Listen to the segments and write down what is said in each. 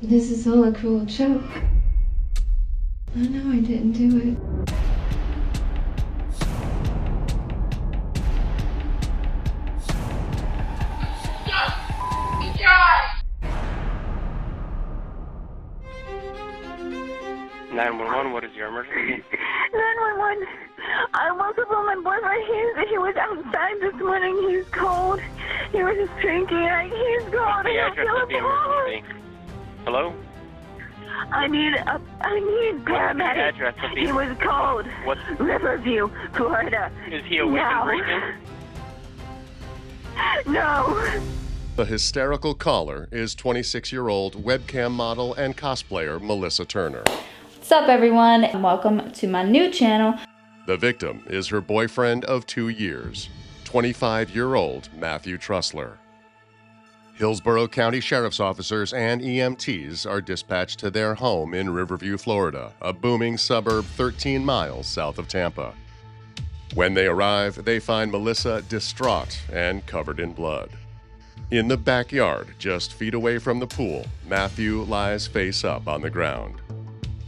This is all a cruel joke. I know I didn't do it. 911, what is your emergency? 911. I woke up on my boyfriend. He was outside this morning. He's cold. He was just drinking. He's cold. The address of the emergency. Hello? I need paramedic. The address of the... He was cold. What? Riverview, Florida. Is he awake and breathing? No. The hysterical caller is 26-year-old webcam model and cosplayer Melissa Turner. What's up, everyone, and welcome to my new channel. The victim is her boyfriend of 2 years, 25-year-old Matthew Trussler. Hillsborough County Sheriff's officers and EMTs are dispatched to their home in Riverview, Florida, a booming suburb 13 miles south of Tampa. When they arrive, they find Melissa distraught and covered in blood. In the backyard, just feet away from the pool, Matthew lies face up on the ground.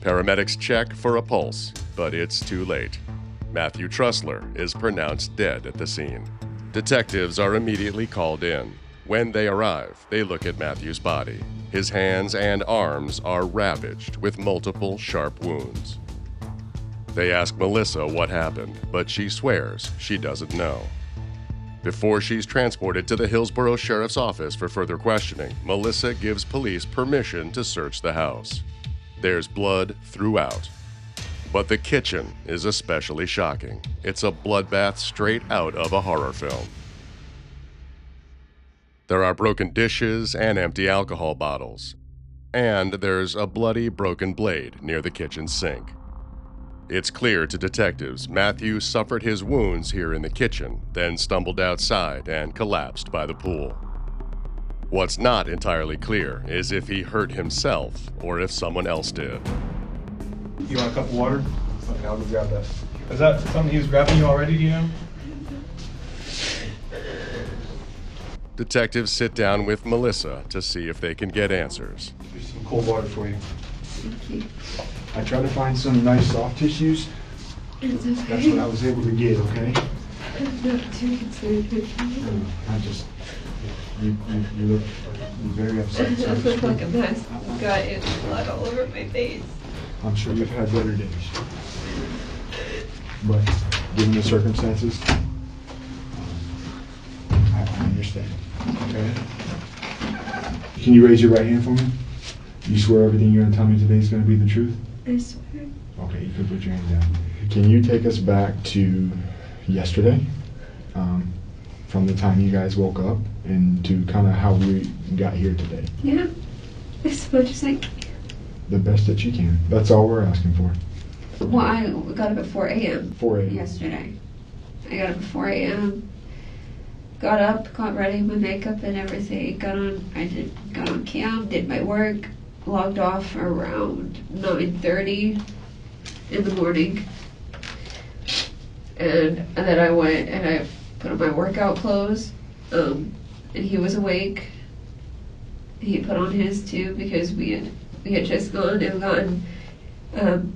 Paramedics check for a pulse, but it's too late. Matthew Trussler is pronounced dead at the scene. Detectives are immediately called in. When they arrive, they look at Matthew's body. His hands and arms are ravaged with multiple sharp wounds. They ask Melissa what happened, but she swears she doesn't know. Before she's transported to the Hillsborough Sheriff's Office for further questioning, Melissa gives police permission to search the house. There's blood throughout. But the kitchen is especially shocking. It's a bloodbath straight out of a horror film. There are broken dishes and empty alcohol bottles. And there's a bloody, broken blade near the kitchen sink. It's clear to detectives Matthew suffered his wounds here in the kitchen, then stumbled outside and collapsed by the pool. What's not entirely clear is if he hurt himself or if someone else did. You want a cup of water? Okay, I'll go grab that. Is that something he was grabbing you already, do you know? Detectives sit down with Melissa to see if they can get answers. There's some cold water for you. Thank you. I tried to find some nice soft tissues. It's okay. That's what I was able to get, okay? I'm not too concerned with you. You look very upset. I look like a mess. I've got blood all over my face. I'm sure you've had better days. But given the circumstances, I understand, okay? Can you raise your right hand for me? You swear everything you're going to tell me today is going to be the truth? I swear. Okay, you can put your hand down. Can you take us back to yesterday, from the time you guys woke up, and to kind of how we got here today? Yeah, as much as I can. The best that you can. That's all we're asking for. Well, I got up at 4 a.m. 4 a.m. yesterday. I got up at 4 a.m. Got up, got ready, my makeup and everything. Got on cam, did my work, logged off around 9:30 in the morning. And then I went and I put on my workout clothes. And he was awake. He put on his too because we had just gone and gotten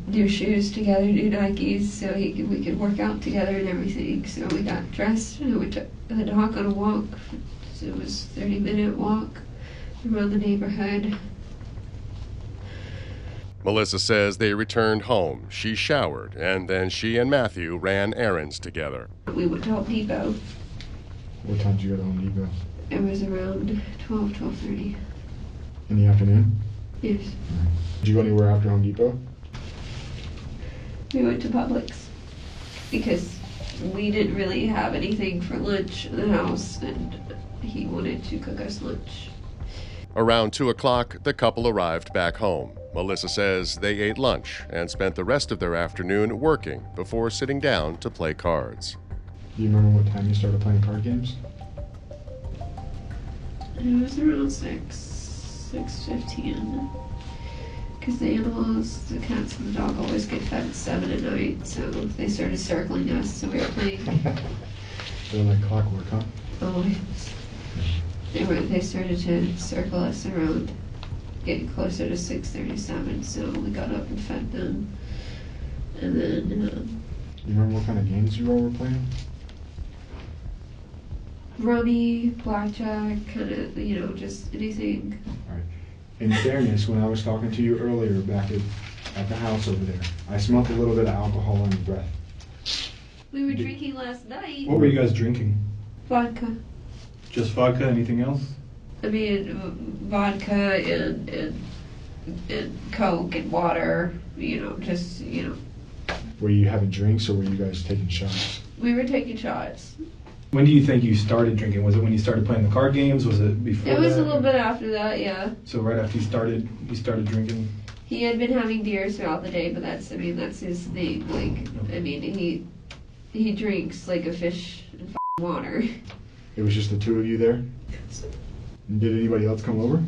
new shoes together, new Nikes, so we could work out together and everything. So we got dressed and we took the dog on a walk. So it was a 30-minute walk around the neighborhood. Melissa says they returned home. She showered, and then she and Matthew ran errands together. We went to Home Depot. What time did you go to Home Depot? It was around 12:30. In the afternoon? Yes. Did you go anywhere after Home Depot? We went to Publix because we didn't really have anything for lunch in the house, and he wanted to cook us lunch. Around 2 o'clock, the couple arrived back home. Melissa says they ate lunch and spent the rest of their afternoon working before sitting down to play cards. Do you remember what time you started playing card games? It was around 6:15. Because the animals, the cats and the dog always get fed at 7 at night, so they started circling us, so we were playing. They're like clockwork, huh? Oh, yes. They started to circle us around. getting closer to 6:37, so we got up and fed them. And then, You remember what kind of games you all were playing? rummy, blackjack, kind of, just anything. Alright. In fairness, when I was talking to you earlier back at the house over there, I smelled a little bit of alcohol on your breath. We were drinking last night. What were you guys drinking? Vodka. Just vodka? Anything else? I mean, vodka and Coke and water, Were you having drinks or were you guys taking shots? We were taking shots. When do you think you started drinking? Was it when you started playing the card games? Was it before It was that? a little bit after that, yeah. So right after you started drinking? He had been having beers throughout the day, but that's his thing. He drinks like a fish and water. It was just the two of you there? Did anybody else come over?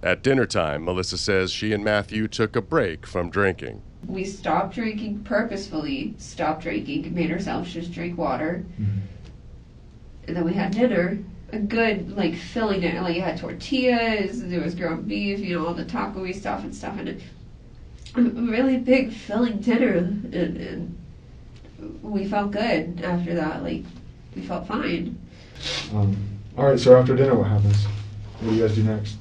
At dinner time, Melissa says she and Matthew took a break from drinking. We stopped drinking, purposefully stopped drinking, made ourselves just drink water. Mm-hmm. And then we had dinner. A good, filling dinner. You had tortillas, there was ground beef, all the taco-y stuff and a really big filling dinner. And we felt good after that. We felt fine. Alright, so after dinner, what happens? What do you guys do next?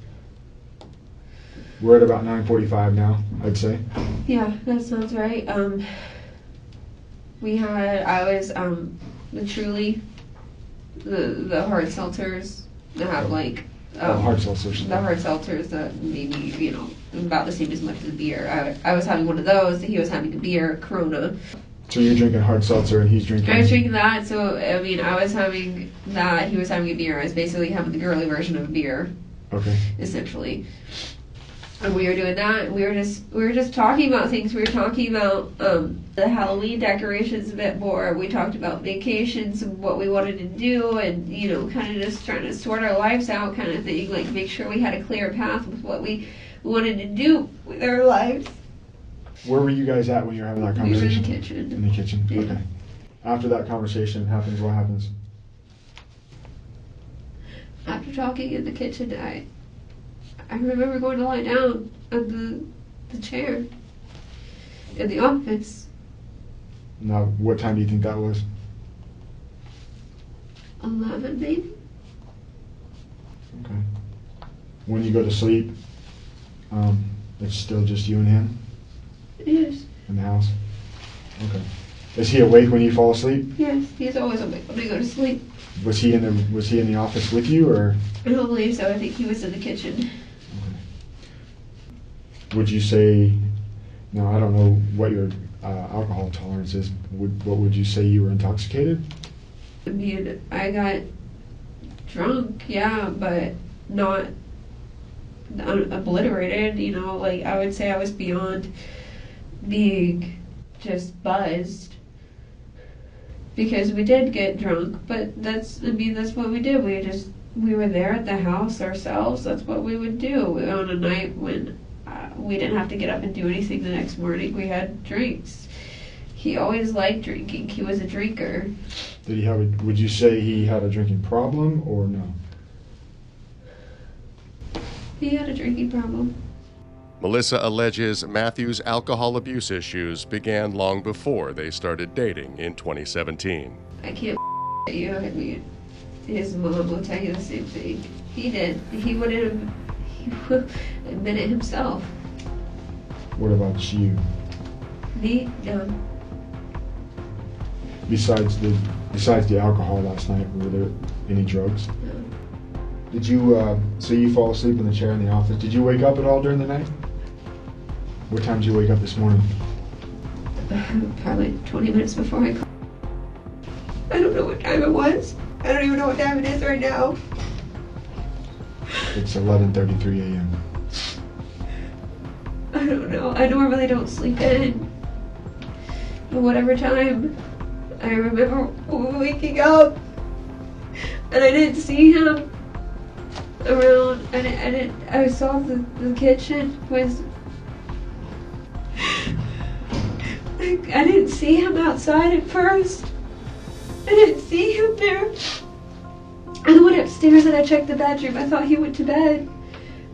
We're at about 9:45 now, I'd say. Yeah, that sounds right. I was the Truly, the hard seltzers that have hard seltzers. The hard seltzers that maybe about the same as much as beer. I was having one of those. He was having a beer, Corona. So you're drinking hard seltzer and he's drinking... I was drinking that. So I was having that. He was having a beer. I was basically having the girly version of a beer. Okay. Essentially. And we were doing that, and we were just talking about things. We were talking about the Halloween decorations a bit more. We talked about vacations and what we wanted to do, and kind of just trying to sort our lives out, kind of thing. Make sure we had a clear path with what we wanted to do with our lives. Where were you guys at when you were having that conversation? We were in the kitchen. In the kitchen. Yeah. Okay. After that conversation happens, what happens? After talking in the kitchen, I remember going to lie down on the chair in the office. Now, what time do you think that was? 11, maybe? Okay. When you go to sleep, it's still just you and him Yes. in the house? Okay. Is he awake when you fall asleep? Yes, he's always awake when I go to sleep. Was he in the office with you, or? I don't believe so. I think he was in the kitchen. Would you say, now I don't know what your alcohol tolerance is, what would you say you were intoxicated? I mean, I got drunk, yeah, but not obliterated, I would say I was beyond being just buzzed. Because we did get drunk, but that's what we did. We were there at the house ourselves. That's what we would do on a night when we didn't have to get up and do anything the next morning. We had drinks. He always liked drinking. He was a drinker. Did he have would you say he had a drinking problem or no? He had a drinking problem. Melissa alleges Matthew's alcohol abuse issues began long before they started dating in 2017. I can't at you. I mean, his mom will tell you the same thing. He did. He would admit it himself. What about you? Me? No. Besides the alcohol last night, were there any drugs? No. Did you, so you fall asleep in the chair in the office, did you wake up at all during the night? What time did you wake up this morning? Probably 20 minutes before I called. I don't know what time it was. I don't even know what time it is right now. It's 11:33 a.m. I don't know. I normally don't sleep in. But whatever time, I remember waking up and I didn't see him around. I saw the kitchen was. I didn't see him outside at first. I didn't see him there. I went upstairs and I checked the bedroom. I thought he went to bed.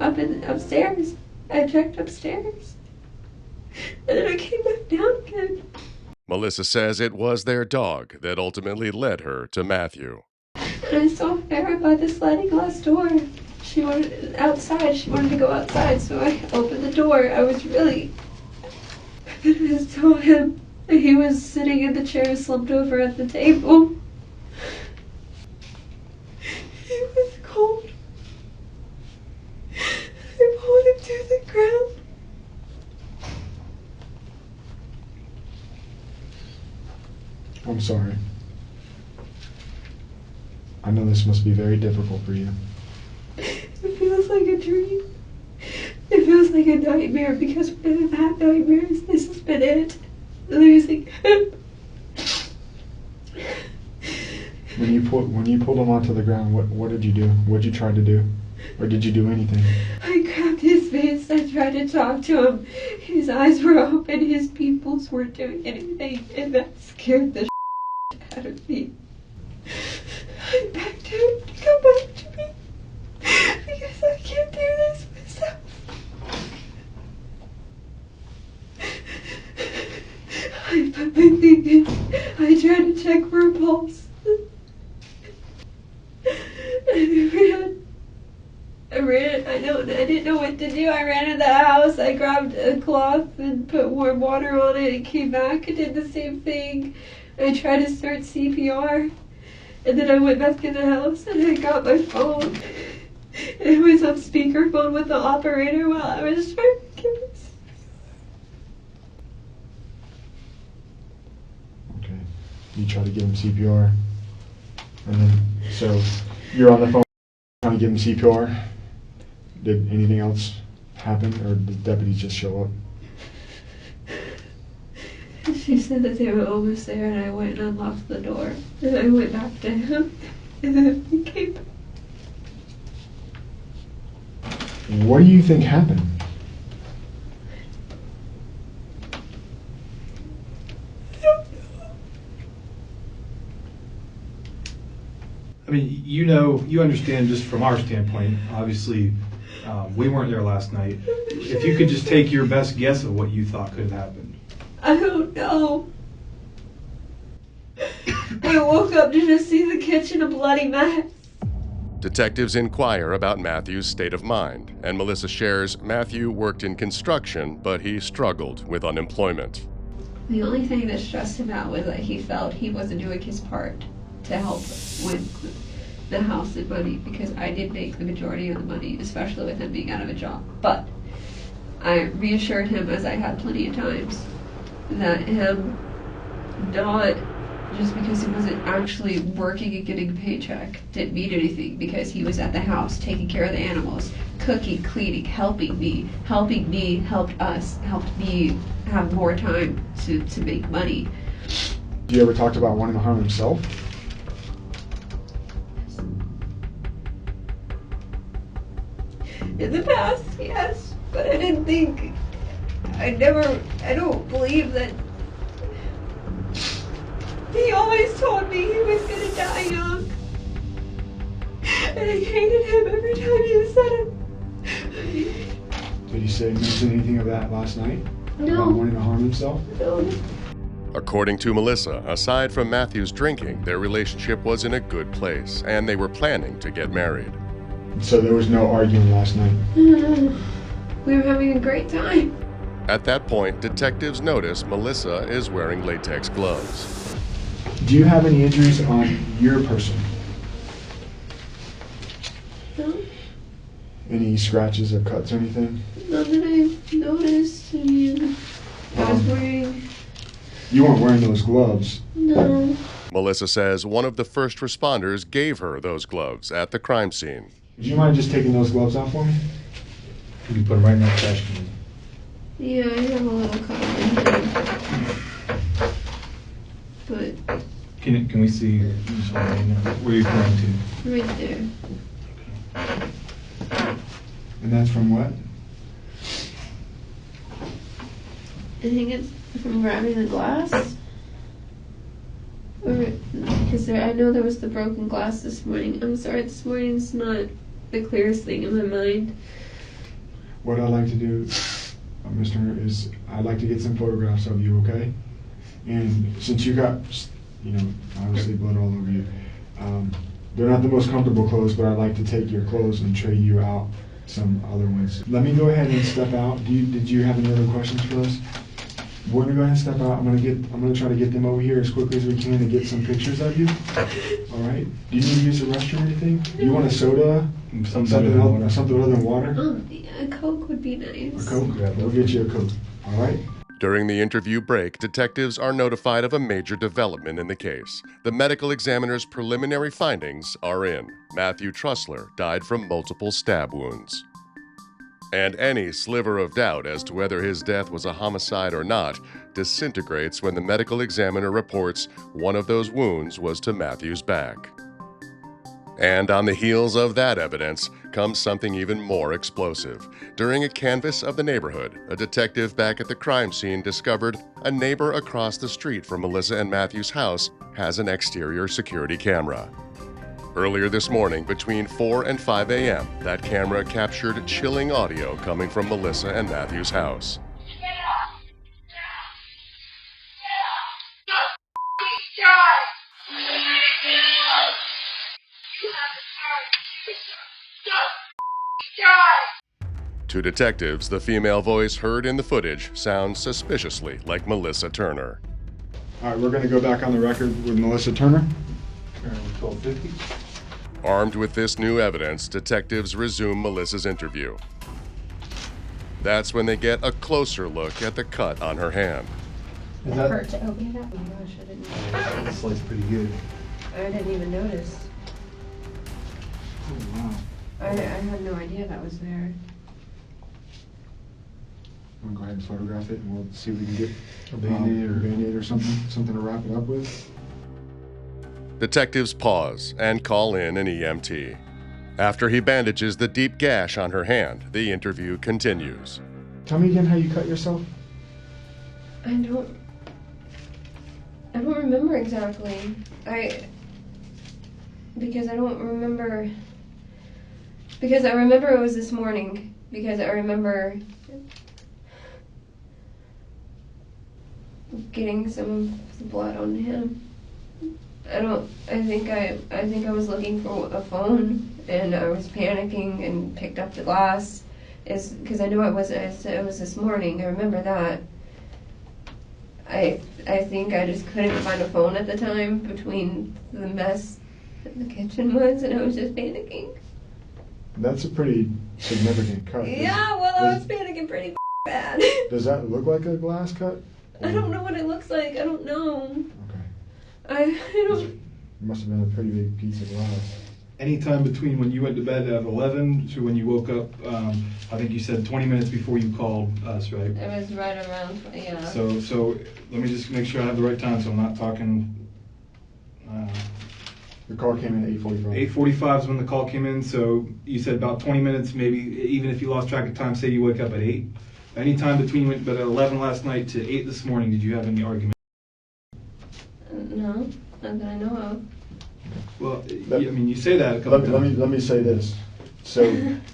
upstairs. I checked upstairs. And then I came back down again. Melissa says it was their dog that ultimately led her to Matthew. And I saw Farrah by the sliding glass door. She wanted outside. She wanted to go outside, so I opened the door. I just saw him. He was sitting in the chair, slumped over at the table. He was cold. I pulled him to the ground. I'm sorry. I know this must be very difficult for you. It feels like a dream. It feels like a nightmare because when I've had nightmares, this has been it. Losing him. When you pulled him onto the ground, what did you do? What did you try to do? Or did you do anything? I grabbed his face. I tried to talk to him. His eyes were open. His pupils weren't doing anything, and that scared the out of me. I begged him to come back to me because I can't do this myself. I put my thing in. I tried to check for a pulse. I ran. I didn't know what to do. I ran in the house. I grabbed a cloth and put warm water on it and came back and did the same thing. I tried to start CPR, and then I went back in the house and I got my phone. It was on speakerphone with the operator while I was trying to give it. Okay. You try to give him CPR. And then, so you're on the phone trying to give him CPR. Did anything else happen, or did deputies just show up? She said that they were almost there, and I went and unlocked the door. And I went back to him, and then he came back. What do you think happened? I mean, you understand just from our standpoint, obviously, we weren't there last night. If you could just take your best guess of what you thought could have happened. I don't know. I woke up to just see the kitchen a bloody mess. Detectives inquire about Matthew's state of mind, and Melissa shares Matthew worked in construction, but he struggled with unemployment. The only thing that stressed him out was that he felt he wasn't doing his part to help with the house and money, because I did make the majority of the money, especially with him being out of a job. But I reassured him, as I had plenty of times, that him not just because he wasn't actually working and getting a paycheck didn't mean anything, because he was at the house taking care of the animals, cooking, cleaning, helping me, helped us, helped me have more time to make money. You ever talked about wanting to harm himself? In the past, yes, but I don't believe that. He always told me he was gonna die young, and I hated him every time he said it. Did he mention anything of that last night? No. About wanting to harm himself? No. According to Melissa, aside from Matthew's drinking, their relationship was in a good place, and they were planning to get married. So there was no arguing last night? We were having a great time. At that point, detectives notice Melissa is wearing latex gloves. Do you have any injuries on your person? No. Any scratches or cuts or anything? None that I've noticed. I mean, I was wearing... You weren't wearing those gloves? No. Melissa says one of the first responders gave her those gloves at the crime scene. Would you mind just taking those gloves off for me? You can put them right in that trash can. Yeah, I have a little cut on my hand. But Can we see where you're going to? right there. And that's from what? I think it's from grabbing the glass. Or, because I know there was the broken glass this morning. I'm sorry, this morning's not the clearest thing in my mind. What I'd like to do, Mr. is I'd like to get some photographs of you, okay? And since you got, obviously blood all over you, they're not the most comfortable clothes, but I'd like to take your clothes and trade you out some other ones. Let me go ahead and step out. Did you have any other questions for us? We're gonna go ahead and step out. I'm gonna try to get them over here as quickly as we can and get some pictures of you. All right. Do you need to use the restroom or anything? Do you want a soda? Something other than water? Yeah, a Coke would be nice. A Coke? We'll get you a Coke. All right. During the interview break, detectives are notified of a major development in the case. The medical examiner's preliminary findings are in. Matthew Trussler died from multiple stab wounds. And any sliver of doubt as to whether his death was a homicide or not disintegrates when the medical examiner reports one of those wounds was to Matthew's back. And on the heels of that evidence comes something even more explosive. During a canvass of the neighborhood, a detective back at the crime scene discovered a neighbor across the street from Melissa and Matthew's house has an exterior security camera. Earlier this morning, between 4 and 5 a.m., that camera captured chilling audio coming from Melissa and Matthew's house. To detectives, the female voice heard in the footage sounds suspiciously like Melissa Turner. All right, we're gonna go back on the record with Melissa Turner. 1250. Armed with this new evidence, detectives resume Melissa's interview. That's when they get a closer look at the cut on her hand. Is It that? hurt to open it up. Oh my gosh, I didn't That notice. slice pretty good. I didn't even notice. Oh, wow. I had no idea that was there. I'm gonna go ahead and photograph it and we'll see if we can get A Band-Aid or something to wrap it up with. Detectives pause and call in an EMT. After he bandages the deep gash on her hand, the interview continues. Tell me again how you cut yourself. I don't remember exactly. Because I remember it was this morning. Because I remember getting some of the blood on him. I think I was looking for a phone and I was panicking and picked up the glass. Because I knew it was this morning. I remember that. I think I just couldn't find a phone at the time between the mess that the kitchen was, and I was just panicking. That's a pretty significant cut. Yeah, well, I was panicking pretty bad. Does that look like a glass cut? I don't know what it looks like. I don't know. Okay. I don't. It must have been a pretty big piece of glass. Anytime between when you went to bed at 11 to when you woke up, I think you said 20 minutes before you called us, right? It was right around, yeah. So let me just make sure I have the right time, so I'm not talking. The call came in at 8:45. 8:45 is when the call came in, so you said about 20 minutes, maybe, even if you lost track of time, say you wake up at 8. Anytime between you went to bed at 11 last night to 8 this morning, did you have any argument? No, not that I know of. Well, I mean, you say that a couple times. Let me say this. So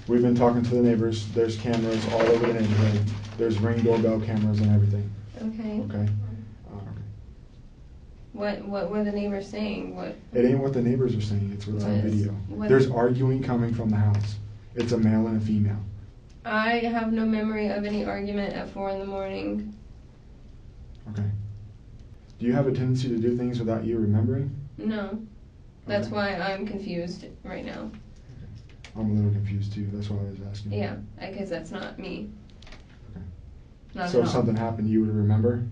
we've been talking to the neighbors. There's cameras all over the neighborhood. There's Ring doorbell cameras and everything. Okay. Okay. What were the neighbors saying? What? It ain't what the neighbors are saying. It's what's on video. What? There's arguing coming from the house. It's a male and a female. I have no memory of any argument at 4 in the morning. Okay. Do you have a tendency to do things without you remembering? No. That's Okay. why I'm confused right now. I'm a little confused too. That's why I was asking. Yeah, because that's not me. Okay. Not So at if all. something happened, you would remember?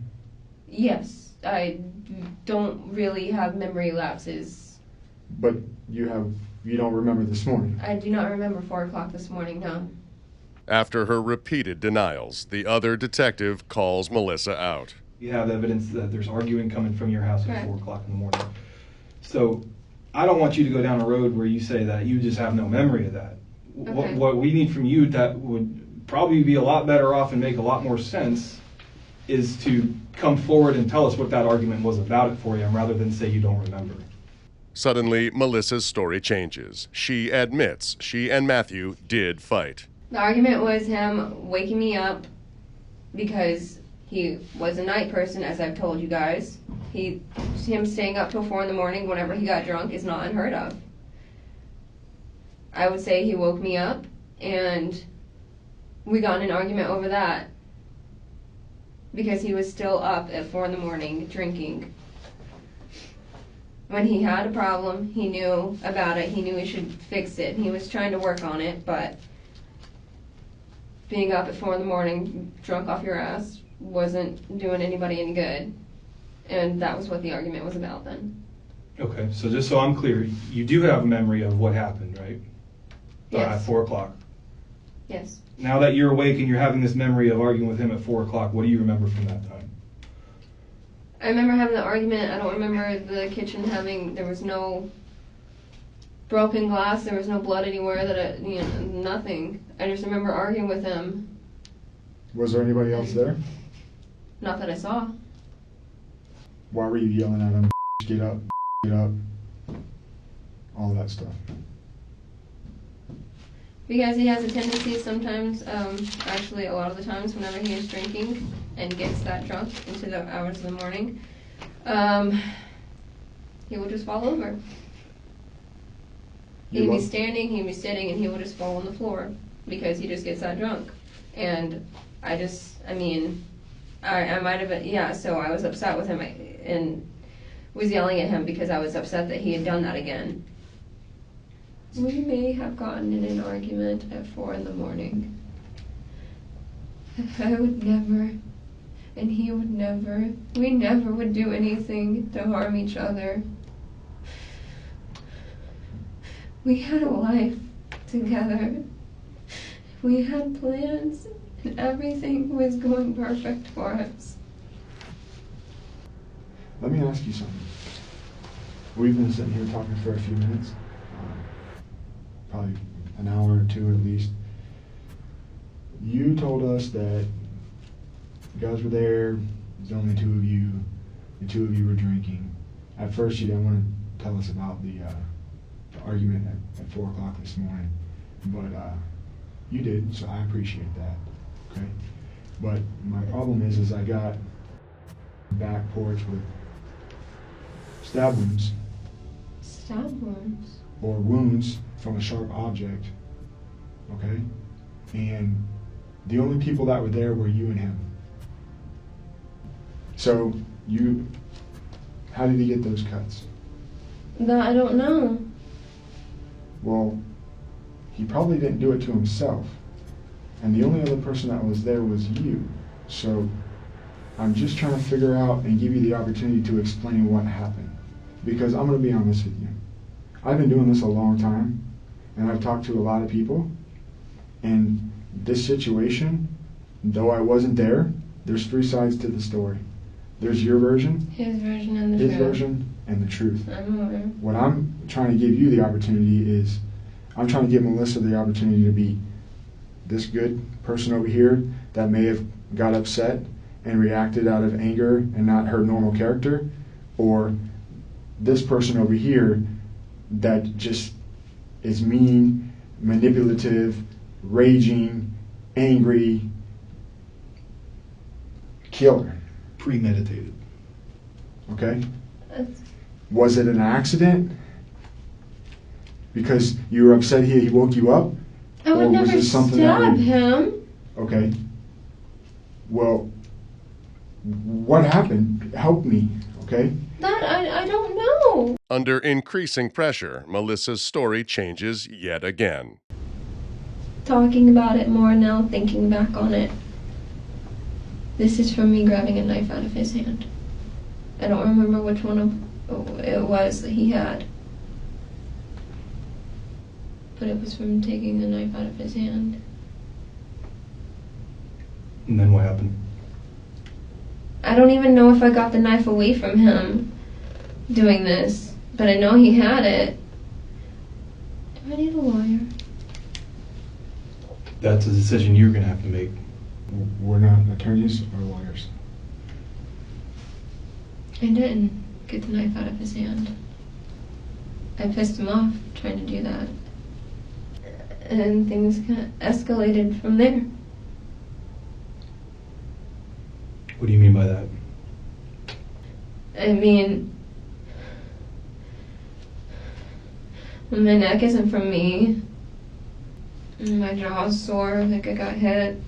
Yes, I don't really have memory lapses. But you don't remember this morning. I do not remember 4 o'clock this morning, no. After her repeated denials, the other detective calls Melissa out. You have evidence that there's arguing coming from your house at Correct. 4 o'clock in the morning. So I don't want you to go down a road where you say that you just have no memory of that. Okay. What we need from you that would probably be a lot better off and make a lot more sense is to come forward and tell us what that argument was about it for you, rather than say you don't remember. Suddenly, Melissa's story changes. She admits she and Matthew did fight. The argument was him waking me up because he was a night person, as I've told you guys. Him staying up till 4 in the morning whenever he got drunk is not unheard of. I would say he woke me up, and we got in an argument over that because he was still up at 4 in the morning drinking. When he had a problem, he knew about it. He knew he should fix it. He was trying to work on it, but being up at 4 in the morning, drunk off your ass, wasn't doing anybody any good. And that was what the argument was about then. Okay, so just so I'm clear, you do have a memory of what happened, right? Yes. At 4 o'clock. Yes. Now that you're awake and you're having this memory of arguing with him at 4 o'clock, what do you remember from that time? I remember having the argument. I don't remember the kitchen there was no broken glass, there was no blood anywhere, nothing. I just remember arguing with him. Was there anybody else there? Not that I saw. Why were you yelling at him? Get up, get up, all that stuff. Because he has a tendency sometimes, actually a lot of the times whenever he is drinking and gets that drunk into the hours of the morning, he will just fall over. He'd be standing, he'd be sitting, and he would just fall on the floor because he just gets that drunk. And I might have been, yeah, so I was upset with him and was yelling at him because I was upset that he had done that again. We may have gotten in an argument at 4 in the morning. I would never, and he would never, we never would do anything to harm each other. We had a life together. We had plans, and everything was going perfect for us. Let me ask you something. We've been sitting here talking for a few minutes, probably an hour or two at least. You told us that you guys were there, there's only two of you, the two of you were drinking. At first you didn't want to tell us about the argument at 4 o'clock this morning, but you did, so I appreciate that, okay? But my problem is I got back porch with stab wounds. Stab wounds? Or wounds from a sharp object, okay? And the only people that were there were you and him. So how did he get those cuts? That I don't know. Well, he probably didn't do it to himself. And the only other person that was there was you. So I'm just trying to figure out and give you the opportunity to explain what happened. Because I'm going to be honest with you. I've been doing this a long time, and I've talked to a lot of people, and this situation, though I wasn't there, there's 3 sides to the story. There's your version, his version, and the his truth. version, and the truth. I'm aware. What I'm trying to give you the opportunity is, I'm trying to give Melissa the opportunity to be this good person over here that may have got upset and reacted out of anger and not her normal character, or this person over here that just is mean, manipulative, raging, angry, killer. Premeditated. Okay? Was it an accident? Because you were upset he woke you up? I would never stab him. Okay. Well, what happened? Help me, okay? That I don't know. Under increasing pressure, Melissa's story changes yet again. Talking about it more now, thinking back on it. This is from me grabbing a knife out of his hand. I don't remember which one it was that he had. But it was from taking the knife out of his hand. And then what happened? I don't even know if I got the knife away from him doing this, but I know he had it. Do I need a lawyer? That's a decision you're going to have to make. We're not attorneys or lawyers. I didn't get the knife out of his hand. I pissed him off trying to do that. and things kind of escalated from there. What do you mean by that? I mean, my neck isn't from me. My jaw's sore, like I got hit.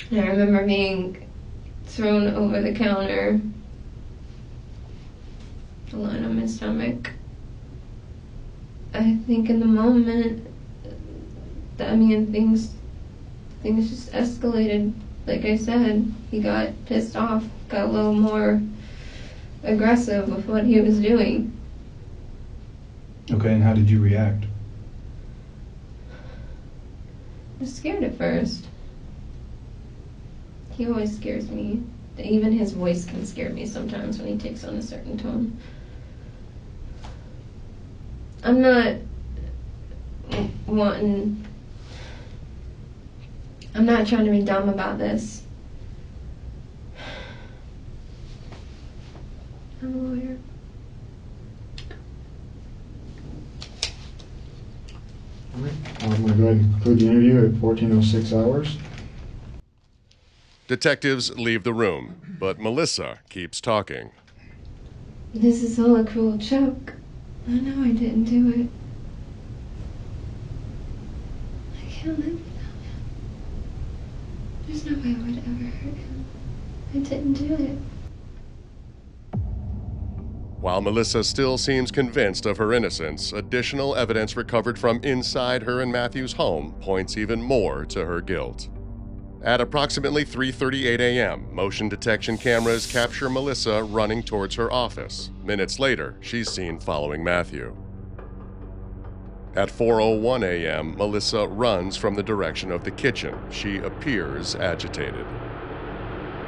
And I remember being thrown over the counter, lying on my stomach. I think in the moment, things just escalated. Like I said, he got pissed off, got a little more aggressive with what he was doing. Okay, and how did you react? I was scared at first. He always scares me. Even his voice can scare me sometimes when he takes on a certain tone. I'm not trying to be dumb about this. I'm a lawyer. Okay. I'm going to go ahead and conclude the interview at 14:06 hours. Detectives leave the room, but Melissa keeps talking. This is all a cruel joke. I know I didn't do it. I can't live without him. There's no way I would ever hurt him. I didn't do it. While Melissa still seems convinced of her innocence, additional evidence recovered from inside her and Matthew's home points even more to her guilt. At approximately 3:38 a.m., motion detection cameras capture Melissa running towards her office. Minutes later, she's seen following Matthew. At 4:01 a.m., Melissa runs from the direction of the kitchen. She appears agitated.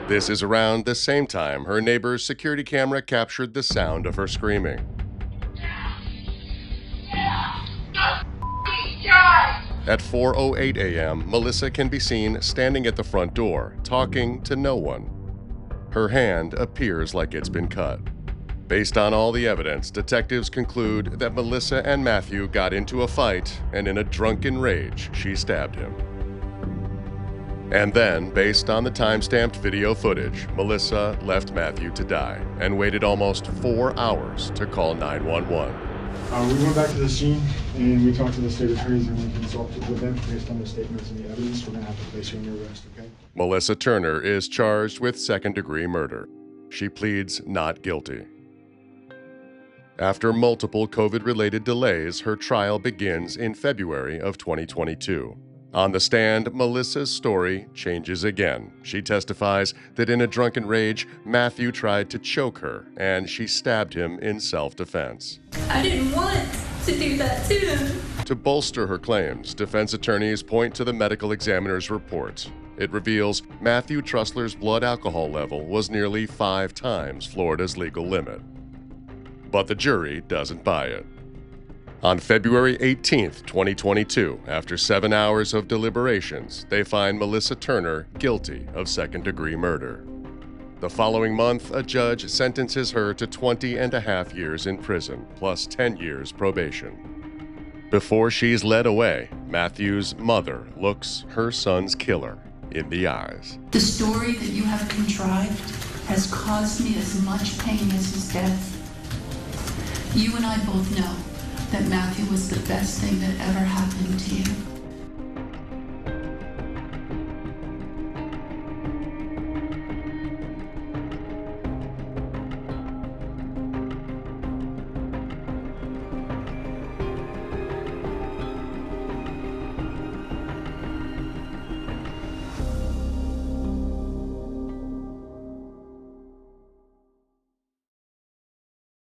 This is around the same time her neighbor's security camera captured the sound of her screaming. At 4:08 a.m., Melissa can be seen standing at the front door, talking to no one. Her hand appears like it's been cut. Based on all the evidence, detectives conclude that Melissa and Matthew got into a fight, and in a drunken rage, she stabbed him. And then, based on the time-stamped video footage, Melissa left Matthew to die and waited almost 4 hours to call 911. We went back to the scene and we talked to the state attorneys and we consulted with them based on the statements and the evidence. We're going to have to place you under arrest, okay? Melissa Turner is charged with second-degree murder. She pleads not guilty. After multiple COVID-related delays, her trial begins in February of 2022. On the stand, Melissa's story changes again. She testifies that in a drunken rage, Matthew tried to choke her, and she stabbed him in self-defense. I didn't want to do that to him. To bolster her claims, defense attorneys point to the medical examiner's report. It reveals Matthew Trussler's blood alcohol level was nearly 5 times Florida's legal limit. But the jury doesn't buy it. On February 18, 2022, after 7 hours of deliberations, they find Melissa Turner guilty of second-degree murder. The following month, a judge sentences her to 20.5 years in prison, plus 10 years probation. Before she's led away, Matthew's mother looks her son's killer in the eyes. The story that you have contrived has caused me as much pain as his death. You and I both know that Matthew was the best thing that ever happened to you.